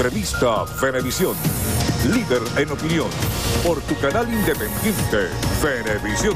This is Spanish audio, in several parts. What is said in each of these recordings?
Entrevista Venevisión. Líder en opinión. Por tu canal independiente, Venevisión.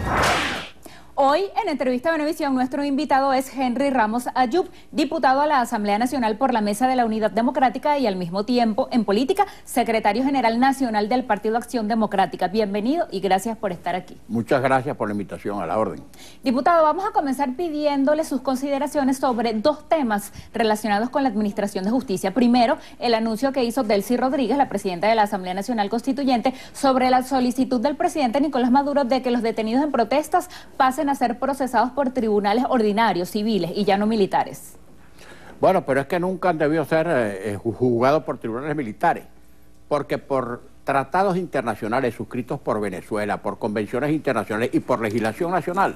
Hoy en Entrevista Venevisión nuestro invitado es Henry Ramos Ayub, diputado a la Asamblea Nacional por la Mesa de la Unidad Democrática y al mismo tiempo en política, secretario general nacional del Partido Acción Democrática. Bienvenido y gracias por estar aquí. Muchas gracias por la invitación, a la orden. Diputado, vamos a comenzar pidiéndole sus consideraciones sobre dos temas relacionados con la Administración de Justicia. Primero, el anuncio que hizo Delcy Rodríguez, la presidenta de la Asamblea Nacional Constituyente, sobre la solicitud del presidente Nicolás Maduro de que los detenidos en protestas pasen a ser procesados por tribunales ordinarios, civiles y ya no militares. Bueno, pero es que nunca han debido ser juzgados por tribunales militares, porque por tratados internacionales suscritos por Venezuela, por convenciones internacionales y por legislación nacional,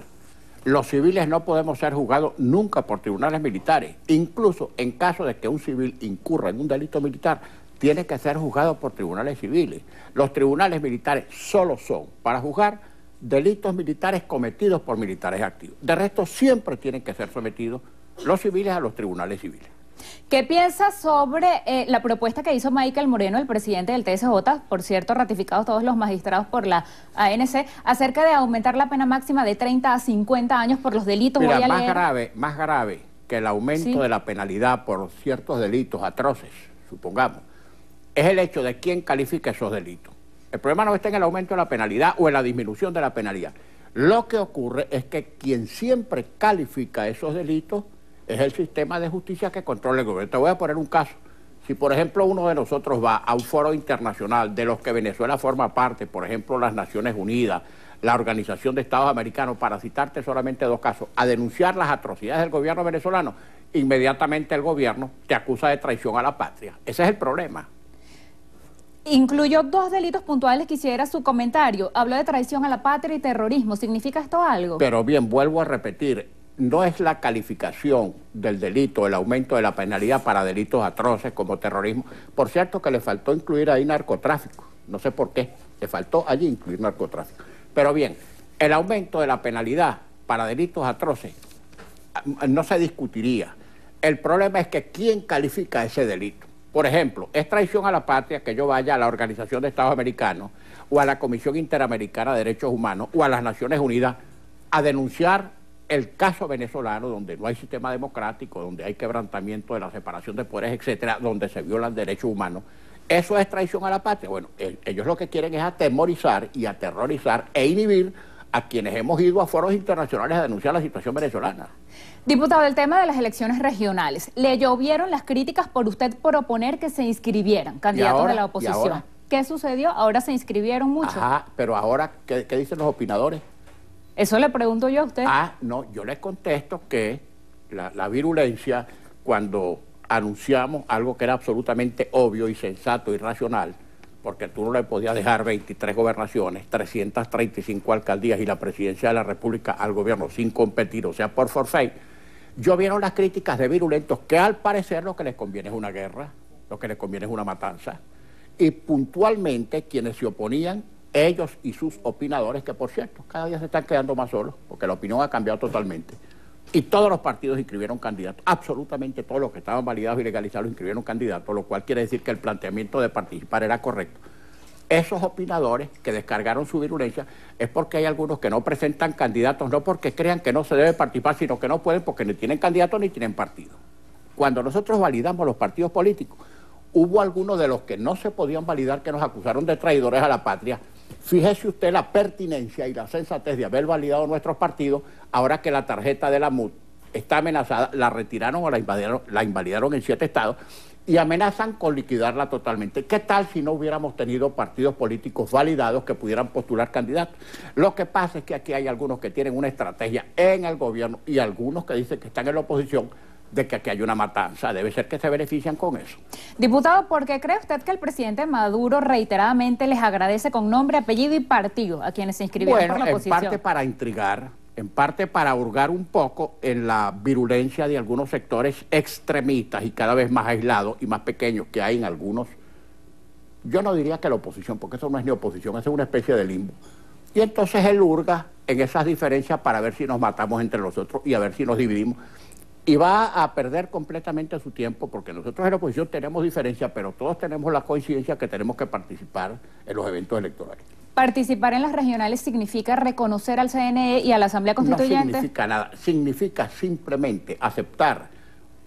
los civiles no podemos ser juzgados nunca por tribunales militares. Incluso en caso de que un civil incurra en un delito militar, tiene que ser juzgado por tribunales civiles. Los tribunales militares solo son para juzgar delitos militares cometidos por militares activos. De resto, siempre tienen que ser sometidos los civiles a los tribunales civiles. ¿Qué piensa sobre la propuesta que hizo Michael Moreno, el presidente del TSJ, por cierto, ratificados todos los magistrados por la ANC, acerca de aumentar la pena máxima de 30 a 50 años por los delitos? Mira, más grave que el aumento de la penalidad por ciertos delitos atroces, supongamos, es el hecho de quién califica esos delitos. El problema no está en el aumento de la penalidad o en la disminución de la penalidad. Lo que ocurre es que quien siempre califica esos delitos es el sistema de justicia que controla el gobierno. Te voy a poner un caso. Si, por ejemplo, uno de nosotros va a un foro internacional de los que Venezuela forma parte, por ejemplo, las Naciones Unidas, la Organización de Estados Americanos, para citarte solamente dos casos, a denunciar las atrocidades del gobierno venezolano, inmediatamente el gobierno te acusa de traición a la patria. Ese es el problema. Incluyó dos delitos puntuales, quisiera su comentario. Habló de traición a la patria y terrorismo. ¿Significa esto algo? Pero bien, vuelvo a repetir, no es la calificación del delito, el aumento de la penalidad para delitos atroces como terrorismo. Por cierto que le faltó incluir ahí narcotráfico. No sé por qué, le faltó allí incluir narcotráfico. Pero bien, el aumento de la penalidad para delitos atroces no se discutiría. El problema es que ¿quién califica ese delito? Por ejemplo, es traición a la patria que yo vaya a la Organización de Estados Americanos o a la Comisión Interamericana de Derechos Humanos o a las Naciones Unidas a denunciar el caso venezolano donde no hay sistema democrático, donde hay quebrantamiento de la separación de poderes, etcétera, donde se violan derechos humanos. ¿Eso es traición a la patria? Bueno, ellos lo que quieren es atemorizar y aterrorizar e inhibir a quienes hemos ido a foros internacionales a denunciar la situación venezolana. Diputado, el tema de las elecciones regionales. Le llovieron las críticas por usted proponer que se inscribieran candidatos de la oposición. ¿Qué sucedió? Ahora se inscribieron muchos. Ajá, pero ahora, ¿qué dicen los opinadores? Eso le pregunto yo a usted. No, yo les contesto que la virulencia, cuando anunciamos algo que era absolutamente obvio y sensato y racional, porque tú no le podías dejar 23 gobernaciones, 335 alcaldías y la presidencia de la República al gobierno sin competir, o sea, por forfait. Llovieron las críticas de virulentos que al parecer lo que les conviene es una guerra, lo que les conviene es una matanza. Y puntualmente quienes se oponían, ellos y sus opinadores, que por cierto, cada día se están quedando más solos, porque la opinión ha cambiado totalmente. Y todos los partidos inscribieron candidatos, absolutamente todos los que estaban validados y legalizados inscribieron candidatos, lo cual quiere decir que el planteamiento de participar era correcto. Esos opinadores que descargaron su virulencia es porque hay algunos que no presentan candidatos, no porque crean que no se debe participar, sino que no pueden porque ni tienen candidatos ni tienen partido. Cuando nosotros validamos los partidos políticos, hubo algunos de los que no se podían validar que nos acusaron de traidores a la patria. Fíjese usted la pertinencia y la sensatez de haber validado nuestros partidos, ahora que la tarjeta de la MUD está amenazada, la retiraron o la invalidaron en 7 estados y amenazan con liquidarla totalmente. ¿Qué tal si no hubiéramos tenido partidos políticos validados que pudieran postular candidatos? Lo que pasa es que aquí hay algunos que tienen una estrategia en el gobierno y algunos que dicen que están en la oposición de que aquí hay una matanza. Debe ser que se benefician con eso. Diputado, ¿por qué cree usted que el presidente Maduro reiteradamente les agradece con nombre, apellido y partido a quienes se inscribieron por la oposición? En parte para intrigar, en parte para hurgar un poco en la virulencia de algunos sectores extremistas y cada vez más aislados y más pequeños que hay en algunos. Yo no diría que la oposición, porque eso no es ni oposición, eso es una especie de limbo. Y entonces él hurga en esas diferencias para ver si nos matamos entre nosotros y a ver si nos dividimos. y va a perder completamente su tiempo, porque nosotros en la oposición tenemos diferencia, pero todos tenemos la coincidencia que tenemos que participar en los eventos electorales. ¿Participar en las regionales significa reconocer al CNE y a la Asamblea Constituyente? No significa nada, significa simplemente aceptar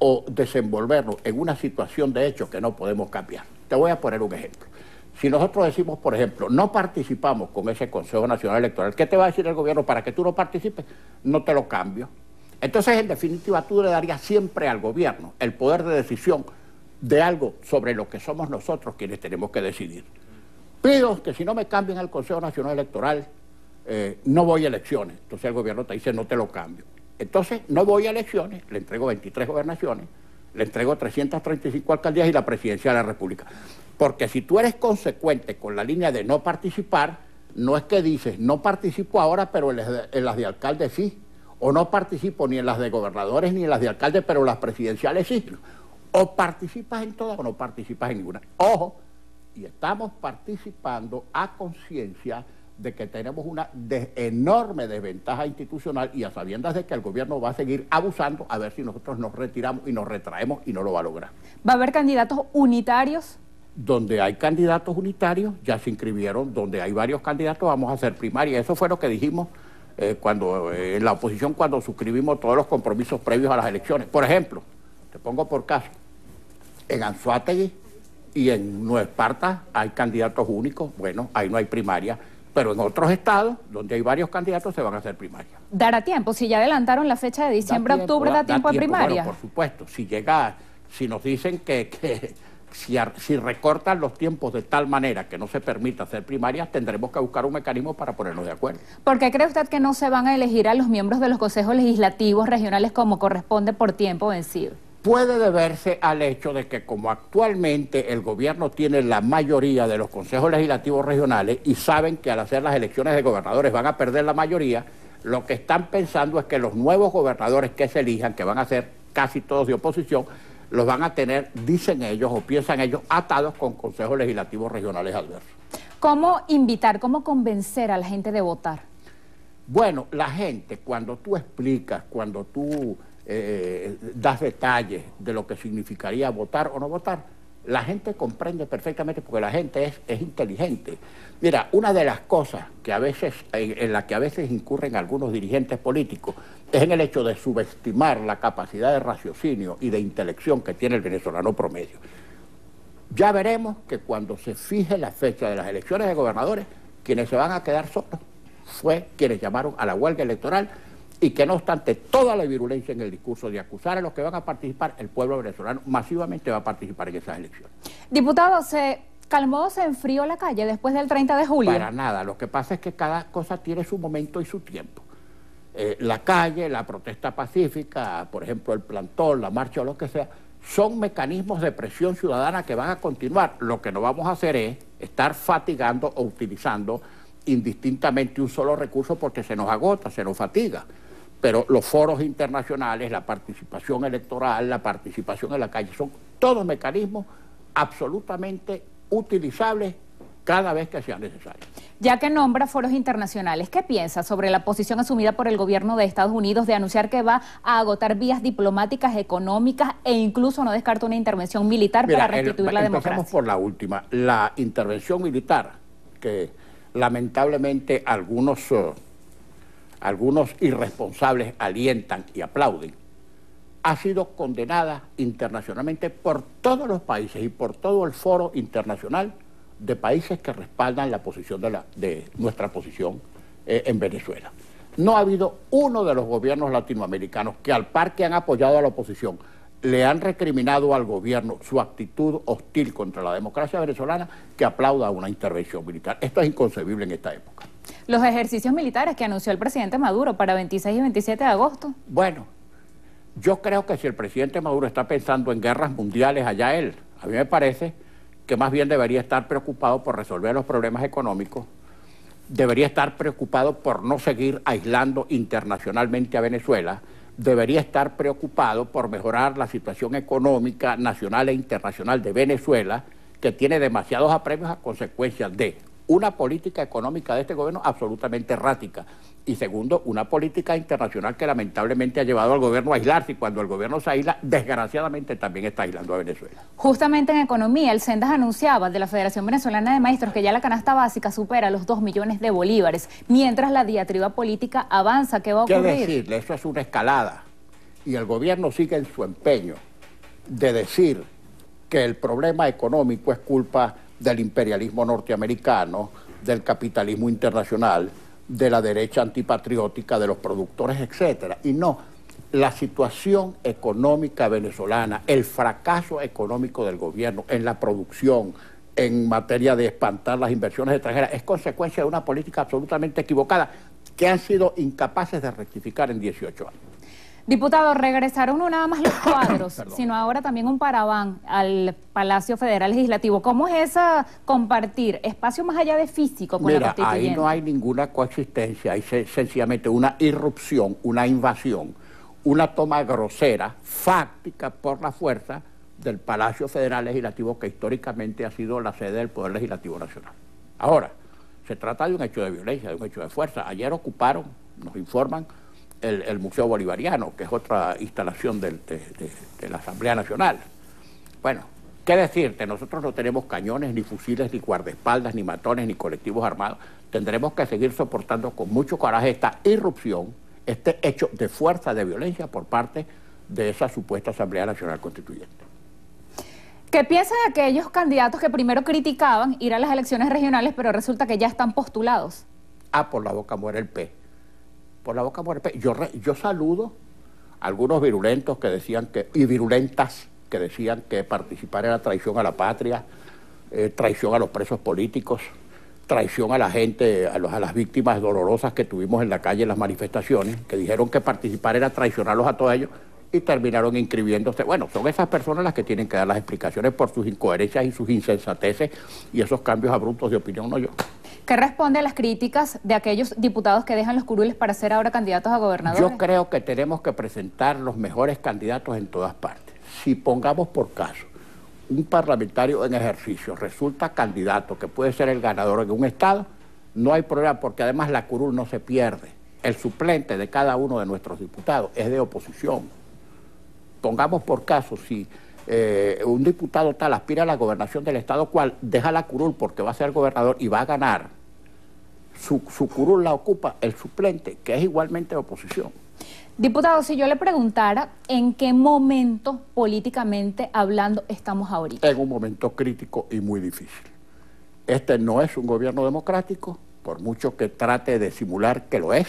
o desenvolvernos en una situación de hecho que no podemos cambiar. Te voy a poner un ejemplo. Si nosotros decimos, por ejemplo, no participamos con ese Consejo Nacional Electoral, ¿qué te va a decir el gobierno para que tú no participes? No te lo cambio. Entonces, en definitiva, tú le darías siempre al gobierno el poder de decisión de algo sobre lo que somos nosotros quienes tenemos que decidir. Pido que si no me cambian al Consejo Nacional Electoral, no voy a elecciones. Entonces el gobierno te dice, no te lo cambio. Entonces, no voy a elecciones, le entrego 23 gobernaciones, le entrego 335 alcaldías y la presidencia de la República. Porque si tú eres consecuente con la línea de no participar, no es que dices, no participo ahora, pero en las de alcalde sí. O no participo ni en las de gobernadores ni en las de alcalde, pero en las presidenciales sí. O participas en todas o no participas en ninguna. Ojo, y estamos participando a conciencia de que tenemos una enorme desventaja institucional y a sabiendas de que el gobierno va a seguir abusando, a ver si nosotros nos retiramos y nos retraemos y no lo va a lograr. ¿Va a haber candidatos unitarios? Donde hay candidatos unitarios, ya se inscribieron, donde hay varios candidatos, vamos a hacer primaria. Eso fue lo que dijimos en la oposición cuando suscribimos todos los compromisos previos a las elecciones. Por ejemplo, te pongo por caso, en Anzoátegui y en Nueva Esparta hay candidatos únicos, bueno, ahí no hay primaria, pero en otros estados, donde hay varios candidatos, se van a hacer primaria. ¿Dará tiempo? Si ya adelantaron la fecha de diciembre a octubre, ¿da tiempo a primaria? Bueno, por supuesto, si nos dicen que si recortan los tiempos de tal manera que no se permita hacer primarias, tendremos que buscar un mecanismo para ponernos de acuerdo. ¿Por qué cree usted que no se van a elegir a los miembros de los consejos legislativos regionales como corresponde por tiempo vencido? Puede deberse al hecho de que como actualmente el gobierno tiene la mayoría de los consejos legislativos regionales y saben que al hacer las elecciones de gobernadores van a perder la mayoría, lo que están pensando es que los nuevos gobernadores que se elijan, que van a ser casi todos de oposición, los van a tener, dicen ellos o piensan ellos, atados con consejos legislativos regionales adversos. ¿Cómo invitar, cómo convencer a la gente de votar? Bueno, la gente, cuando tú explicas, cuando tú das detalles de lo que significaría votar o no votar, la gente comprende perfectamente porque la gente es inteligente. Mira, una de las cosas que a veces, en la que a veces incurren algunos dirigentes políticos es en el hecho de subestimar la capacidad de raciocinio y de intelección que tiene el venezolano promedio. Ya veremos que cuando se fije la fecha de las elecciones de gobernadores, quienes se van a quedar solos fue quienes llamaron a la huelga electoral y que no obstante toda la virulencia en el discurso de acusar a los que van a participar, el pueblo venezolano masivamente va a participar en esas elecciones. Diputado, ¿se calmó, se enfrió la calle después del 30 de julio? Para nada, lo que pasa es que cada cosa tiene su momento y su tiempo. La calle, la protesta pacífica, por ejemplo el plantón, la marcha o lo que sea, son mecanismos de presión ciudadana que van a continuar. Lo que no vamos a hacer es estar fatigando o utilizando indistintamente un solo recurso porque se nos agota, se nos fatiga. Pero los foros internacionales, la participación electoral, la participación en la calle, son todos mecanismos absolutamente utilizables cada vez que sea necesario. Ya que nombra foros internacionales, ¿qué piensa sobre la posición asumida por el gobierno de Estados Unidos de anunciar que va a agotar vías diplomáticas, económicas e incluso no descarta una intervención militar para restituir la democracia? Empezamos por la última. La intervención militar, que lamentablemente algunos irresponsables alientan y aplauden, ha sido condenada internacionalmente por todos los países y por todo el foro internacional de países que respaldan la posición de nuestra posición en Venezuela. No ha habido uno de los gobiernos latinoamericanos que al par que han apoyado a la oposición le han recriminado al gobierno su actitud hostil contra la democracia venezolana que aplauda una intervención militar. Esto es inconcebible en esta época. Los ejercicios militares que anunció el presidente Maduro para 26 y 27 de agosto. Bueno, yo creo que si el presidente Maduro está pensando en guerras mundiales, allá él. A mí me parece que más bien debería estar preocupado por resolver los problemas económicos, debería estar preocupado por no seguir aislando internacionalmente a Venezuela, debería estar preocupado por mejorar la situación económica nacional e internacional de Venezuela, que tiene demasiados apremios a consecuencia de una política económica de este gobierno absolutamente errática. Y segundo, una política internacional que lamentablemente ha llevado al gobierno a aislarse, y cuando el gobierno se aísla, desgraciadamente también está aislando a Venezuela. Justamente en economía, el Sendas anunciaba de la Federación Venezolana de Maestros que ya la canasta básica supera los 2 millones de bolívares, mientras la diatriba política avanza. ¿Qué va a ocurrir? ¿Qué decirle? Eso es una escalada. Y el gobierno sigue en su empeño de decir que el problema económico es culpa del imperialismo norteamericano, del capitalismo internacional, de la derecha antipatriótica, de los productores, etcétera. Y no, la situación económica venezolana, el fracaso económico del gobierno en la producción, en materia de espantar las inversiones extranjeras, es consecuencia de una política absolutamente equivocada que han sido incapaces de rectificar en 18 años. Diputado, regresaron no nada más los cuadros, sino ahora también un paraván al Palacio Federal Legislativo. ¿Cómo es esa compartir espacio más allá de físico con la Constituyente? Ahí no hay ninguna coexistencia, hay sencillamente una irrupción, una invasión, una toma grosera, fáctica por la fuerza del Palacio Federal Legislativo, que históricamente ha sido la sede del Poder Legislativo Nacional. Ahora, se trata de un hecho de violencia, de un hecho de fuerza. Ayer ocuparon, nos informan, el Museo Bolivariano, que es otra instalación de la Asamblea Nacional. Bueno, ¿qué decirte? Nosotros no tenemos cañones, ni fusiles, ni guardaespaldas, ni matones, ni colectivos armados. Tendremos que seguir soportando con mucho coraje esta irrupción, este hecho de fuerza, de violencia por parte de esa supuesta Asamblea Nacional Constituyente. ¿Qué piensan de aquellos candidatos que primero criticaban ir a las elecciones regionales, pero resulta que ya están postulados? Por la boca muere el pez. Por la boca muere el pez. Yo saludo a algunos virulentos que decían que, y virulentas que decían que participar era traición a la patria, traición a los presos políticos, traición a la gente, a las víctimas dolorosas que tuvimos en la calle en las manifestaciones, que dijeron que participar era traicionarlos a todos ellos y terminaron inscribiéndose. Bueno, son esas personas las que tienen que dar las explicaciones por sus incoherencias y sus insensateces y esos cambios abruptos de opinión, no yo. ¿Qué responde a las críticas de aquellos diputados que dejan los curules para ser ahora candidatos a gobernadores? Yo creo que tenemos que presentar los mejores candidatos en todas partes. Si pongamos por caso, un parlamentario en ejercicio resulta candidato que puede ser el ganador en un estado, no hay problema porque además la curul no se pierde. El suplente de cada uno de nuestros diputados es de oposición. Pongamos por caso, si un diputado tal aspira a la gobernación del estado cual, deja la curul porque va a ser gobernador y va a ganar, su curul la ocupa el suplente, que es igualmente de oposición. Diputado, si yo le preguntara en qué momento políticamente hablando estamos ahorita. En un momento crítico y muy difícil. Este no es un gobierno democrático, por mucho que trate de simular que lo es.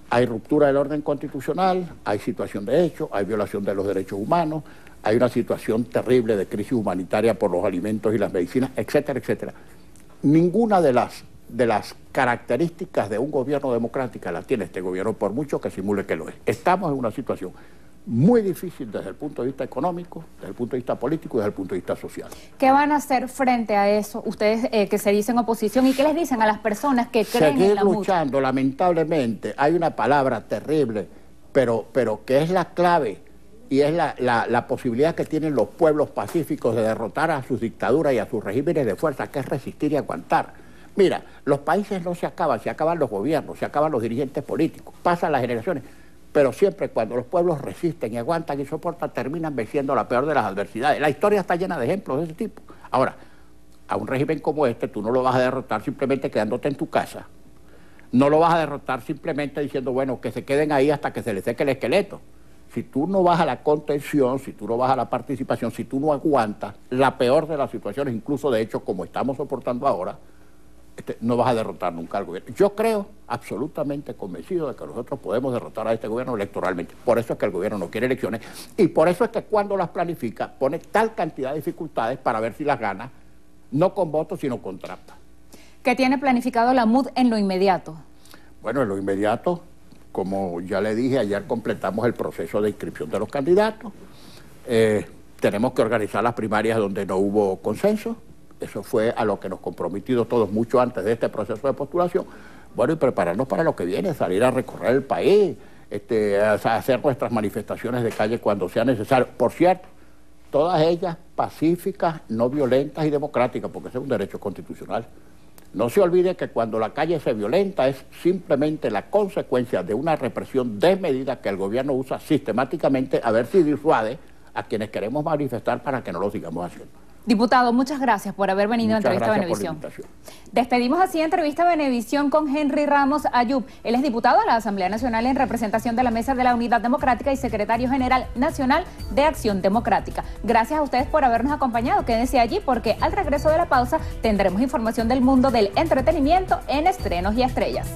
Hay ruptura del orden constitucional, hay situación de hecho, hay violación de los derechos humanos, hay una situación terrible de crisis humanitaria por los alimentos y las medicinas, etcétera, etcétera. Ninguna de las características de un gobierno democrático la tiene este gobierno, por mucho que simule que lo es. Estamos en una situación muy difícil desde el punto de vista económico, desde el punto de vista político y desde el punto de vista social. ¿Qué van a hacer frente a eso, ustedes que se dicen oposición, y qué les dicen a las personas que creen en la MUD? Seguir luchando, lamentablemente, hay una palabra terrible, pero que es la clave y es la posibilidad que tienen los pueblos pacíficos de derrotar a sus dictaduras y a sus regímenes de fuerza, que es resistir y aguantar. Mira, los países no se acaban los gobiernos, se acaban los dirigentes políticos, pasan las generaciones, pero siempre cuando los pueblos resisten y aguantan y soportan, terminan venciendo la peor de las adversidades. La historia está llena de ejemplos de ese tipo. Ahora, a un régimen como este tú no lo vas a derrotar simplemente quedándote en tu casa. No lo vas a derrotar simplemente diciendo, bueno, que se queden ahí hasta que se les seque el esqueleto. Si tú no vas a la contención, si tú no vas a la participación, si tú no aguantas la peor de las situaciones, incluso de hecho como estamos soportando ahora, no vas a derrotar nunca al gobierno. Yo creo, absolutamente convencido de que nosotros podemos derrotar a este gobierno electoralmente. Por eso es que el gobierno no quiere elecciones y por eso es que cuando las planifica pone tal cantidad de dificultades para ver si las gana, no con votos sino con trampa. ¿Qué tiene planificado la MUD en lo inmediato? Bueno, en lo inmediato, como ya le dije, ayer completamos el proceso de inscripción de los candidatos. Tenemos que organizar las primarias donde no hubo consenso. Eso fue a lo que nos comprometimos todos mucho antes de este proceso de postulación. Bueno, y prepararnos para lo que viene, salir a recorrer el país, hacer nuestras manifestaciones de calle cuando sea necesario. Por cierto, todas ellas pacíficas, no violentas y democráticas, porque ese es un derecho constitucional. No se olvide que cuando la calle se violenta es simplemente la consecuencia de una represión desmedida que el gobierno usa sistemáticamente a ver si disuade a quienes queremos manifestar para que no lo sigamos haciendo. Diputado, muchas gracias por haber venido a Entrevista a Venevisión. Despedimos así Entrevista a Venevisión con Henry Ramos Ayub. Él es diputado de la Asamblea Nacional en representación de la Mesa de la Unidad Democrática y secretario general nacional de Acción Democrática. Gracias a ustedes por habernos acompañado. Quédense allí porque al regreso de la pausa tendremos información del mundo del entretenimiento en Estrenos y Estrellas.